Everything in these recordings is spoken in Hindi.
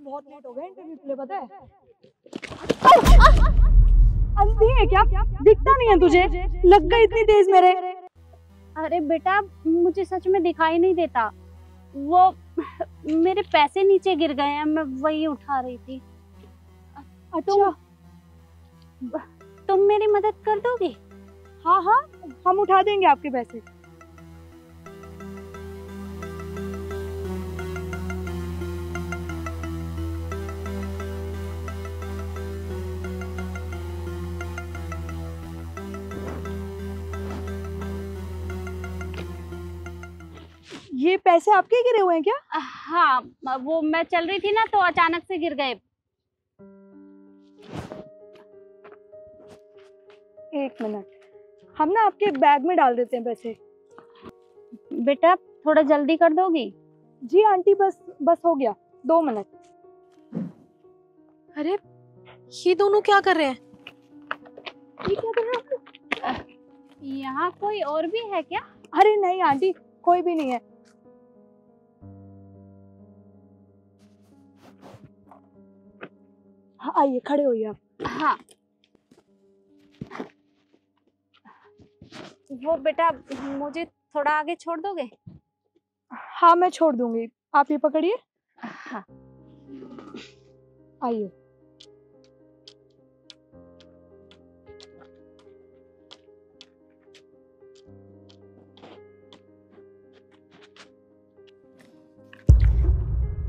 बहुत लेट हो गए इंटरव्यू के लिए, पता है? अंधी है क्या? दिखता नहीं है तुझे? लग गई इतनी तेज मेरे। अरे बेटा मुझे सच में दिखाई नहीं देता, वो मेरे पैसे नीचे गिर गए हैं, मैं वही उठा रही थी। अच्छा, तुम मेरी मदद कर दोगी? हाँ हाँ, हम उठा देंगे आपके पैसे। ये पैसे आपके गिरे हुए हैं क्या? हाँ, वो मैं चल रही थी ना तो अचानक से गिर गए। एक मिनट, हम ना आपके बैग में डाल देते हैं पैसे। बेटा थोड़ा जल्दी कर दोगी? जी आंटी, बस बस हो गया, 2 मिनट। अरे ये दोनों क्या कर रहे हैं? ये क्या कर रहे हो? यहाँ कोई और भी है क्या? अरे नहीं आंटी, कोई भी नहीं है। हाँ आइए, खड़े होइए आप। हाँ। वो बेटा मुझे थोड़ा आगे छोड़ दोगे? हाँ मैं छोड़ दूंगी, आप ये पकड़िए। हाँ। आइए।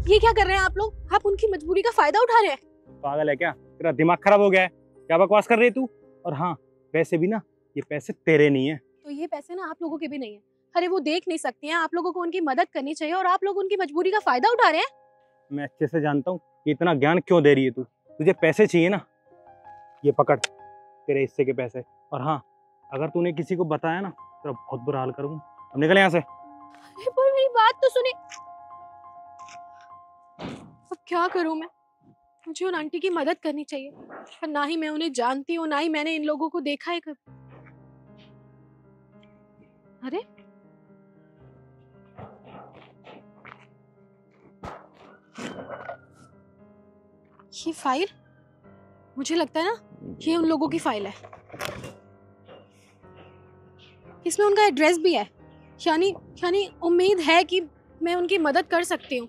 ये क्या कर रहे हैं आप लोग? आप उनकी मजबूरी का फायदा उठा रहे हैं। पागल है क्या? तेरा दिमाग खराब हो गया है? क्या बकवास कर रही है तू? और हाँ, वैसे भी ना ये पैसे तेरे नहीं है। तो ये पैसे ना आप लोगों के भी नहीं है। अरे वो देख नहीं सकती हैं, आप लोगों को उनकी मदद करनी चाहिए और आप लोग उनकी मजबूरी का फायदा उठा रहे हैं। मैं अच्छे से जानता हूँ कि इतना ज्ञान क्यों दे रही है तू। तुझे पैसे चाहिए ना, ये पकड़ तेरे हिस्से के पैसे। और हाँ, अगर तूने किसी को बताया ना तो बहुत बुरा हाल करूंगा। अब निकल यहाँ से। अरे पर मेरी बात तो सुने। अब क्या करूं मैं? मुझे उन आंटी की मदद करनी चाहिए, पर ना ही मैं उन्हें जानती हूँ, ना ही मैंने इन लोगों को देखा है कभी। अरे ये फाइल, मुझे लगता है ना ये उन लोगों की फाइल है। इसमें उनका एड्रेस भी है, यानी यानी उम्मीद है कि मैं उनकी मदद कर सकती हूँ।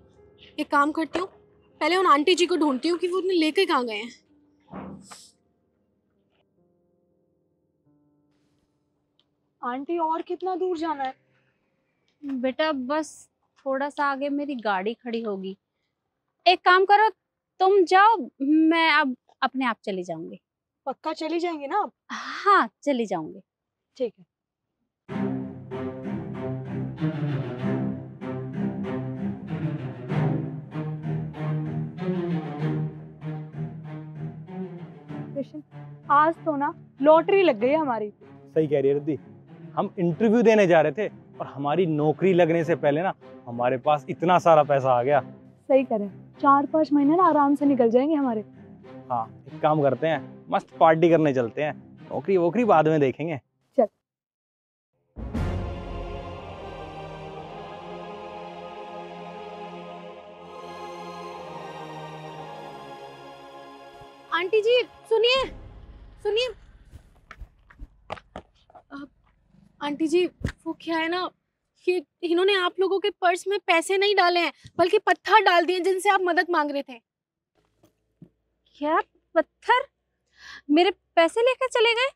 एक काम करती हूँ, पहले उन आंटी जी को ढूंढती हूँ कि वो उन्हें लेके कहाँ गए हैं। आंटी और कितना दूर जाना है? बेटा बस थोड़ा सा आगे मेरी गाड़ी खड़ी होगी। एक काम करो, तुम जाओ, मैं अब अपने आप चली जाऊंगी। पक्का चली जाएंगी ना आप? हाँ चली जाऊंगी। ठीक है। कृष्ण, आज तो ना लॉटरी लग गई हमारी। सही कह रही है रिद्धि। हम इंटरव्यू देने जा रहे थे और हमारी नौकरी लगने से पहले ना हमारे पास इतना सारा पैसा आ गया। सही करें, 4-5 महीने ना आराम से निकल जाएंगे हमारे। हाँ, एक काम करते हैं, मस्त पार्टी करने चलते हैं। नौकरी वोकरी बाद में देखेंगे। चल। आंटी जी सुनिए, सुनिए। आंटी जी वो क्या है ना, ये इन्होंने आप लोगों के पर्स में पैसे नहीं डाले हैं, बल्कि पत्थर डाल दिए जिनसे आप मदद मांग रहे थे। क्या पत्थर? मेरे पैसे लेकर चले गए?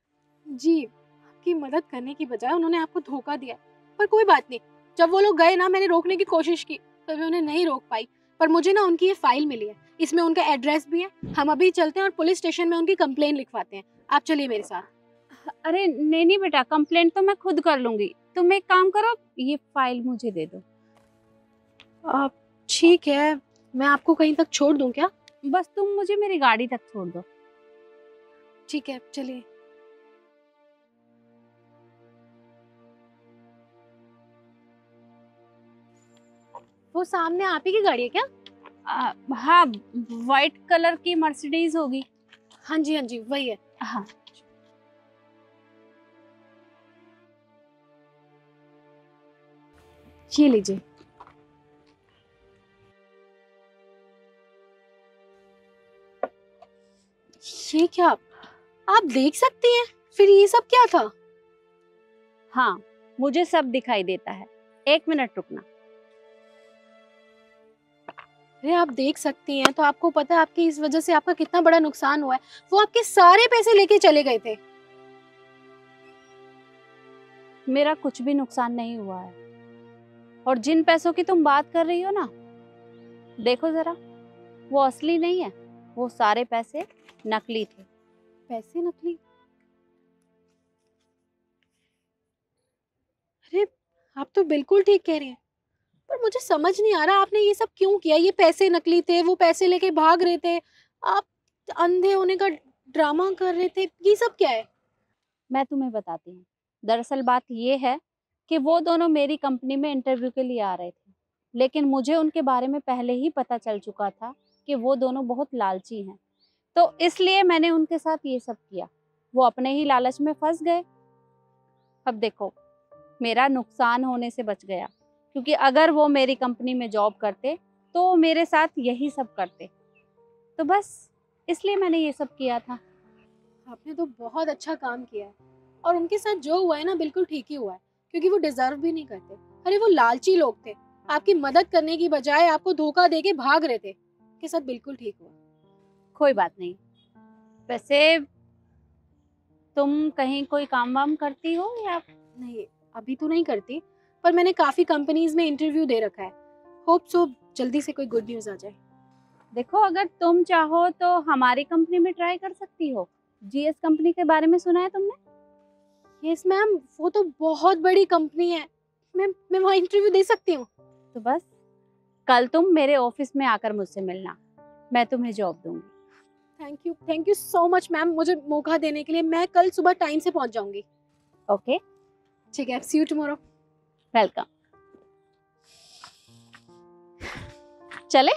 जी, आपकी मदद करने की बजाय उन्होंने आपको धोखा दिया। पर कोई बात नहीं, जब वो लोग गए ना मैंने रोकने की कोशिश की, तभी उन्हें नहीं रोक पाई। पर मुझे ना उनकी ये फाइल मिली है, इसमें उनका एड्रेस भी है। हम अभी चलते हैं और पुलिस स्टेशन में उनकी कंप्लेन लिखवाते हैं। आप चलिए मेरे साथ। अरे नहीं नहीं बेटा, कंप्लेंट तो मैं खुद कर लूंगी। तुम एक काम करो, ये फाइल मुझे दे दो। ठीक है, मैं आपको कहीं तक छोड़ दूं क्या? बस तुम मुझे मेरी गाड़ी तक छोड़ दो। ठीक है चलिए। वो सामने आप ही की गाड़ी है क्या? हाँ, व्हाइट कलर की मर्सिडीज होगी। हाँ जी वही है। हाँ ये लीजिए। ये क्या, आप देख सकती हैं? फिर ये सब क्या था? हाँ, मुझे सब दिखाई देता है। 1 मिनट रुकना। अरे आप देख सकती हैं तो आपको पता है आपकी इस वजह से आपका कितना बड़ा नुकसान हुआ है। वो आपके सारे पैसे लेके चले गए थे। मेरा कुछ भी नुकसान नहीं हुआ है। और जिन पैसों की तुम बात कर रही हो ना, देखो जरा, वो असली नहीं है, वो सारे पैसे नकली थे। पैसे नकली? अरे आप तो बिल्कुल ठीक कह रही हैं, पर मुझे समझ नहीं आ रहा आपने ये सब क्यों किया। ये पैसे नकली थे, वो पैसे लेके भाग रहे थे, आप अंधे होने का ड्रामा कर रहे थे, ये सब क्या है? मैं तुम्हें बताती हूँ। दरअसल बात ये है कि वो दोनों मेरी कंपनी में इंटरव्यू के लिए आ रहे थे, लेकिन मुझे उनके बारे में पहले ही पता चल चुका था कि वो दोनों बहुत लालची हैं, तो इसलिए मैंने उनके साथ ये सब किया। वो अपने ही लालच में फंस गए। अब देखो, मेरा नुकसान होने से बच गया, क्योंकि अगर वो मेरी कंपनी में जॉब करते तो वो मेरे साथ यही सब करते। तो बस इसलिए मैंने ये सब किया था। आपने तो बहुत अच्छा काम किया है, और उनके साथ जो हुआ है ना बिल्कुल ठीक ही हुआ है, क्योंकि वो डिजर्व भी नहीं करते। अरे वो लालची लोग थे, आपकी मदद करने की बजाय आपको धोखा देके भाग रहे थे। उनके साथ बिल्कुल ठीक हुआ। कोई बात नहीं। वैसे तुम कहीं कोई काम वाम करती हो या? नहीं, अभी तो नहीं करती, पर मैंने काफी कंपनीज में इंटरव्यू दे रखा है। होप सो जल्दी से कोई गुड न्यूज आ जाए। देखो, अगर तुम चाहो तो हमारी कंपनी में ट्राई कर सकती हो। जीएस कंपनी के बारे में सुना है तुमने? यस मैम, वो तो बहुत बड़ी कंपनी है। मैं वहाँ इंटरव्यू दे सकती हूँ? तो बस कल तुम मेरे ऑफिस में आकर मुझसे मिलना, मैं तुम्हें जॉब दूंगी। Thank you so much ma'am, मुझे मौका देने के लिए। मैं कल सुबह टाइम से पहुँच जाऊंगी। ओके, ठीक है, सी यू टुमारो। वेलकम। चले?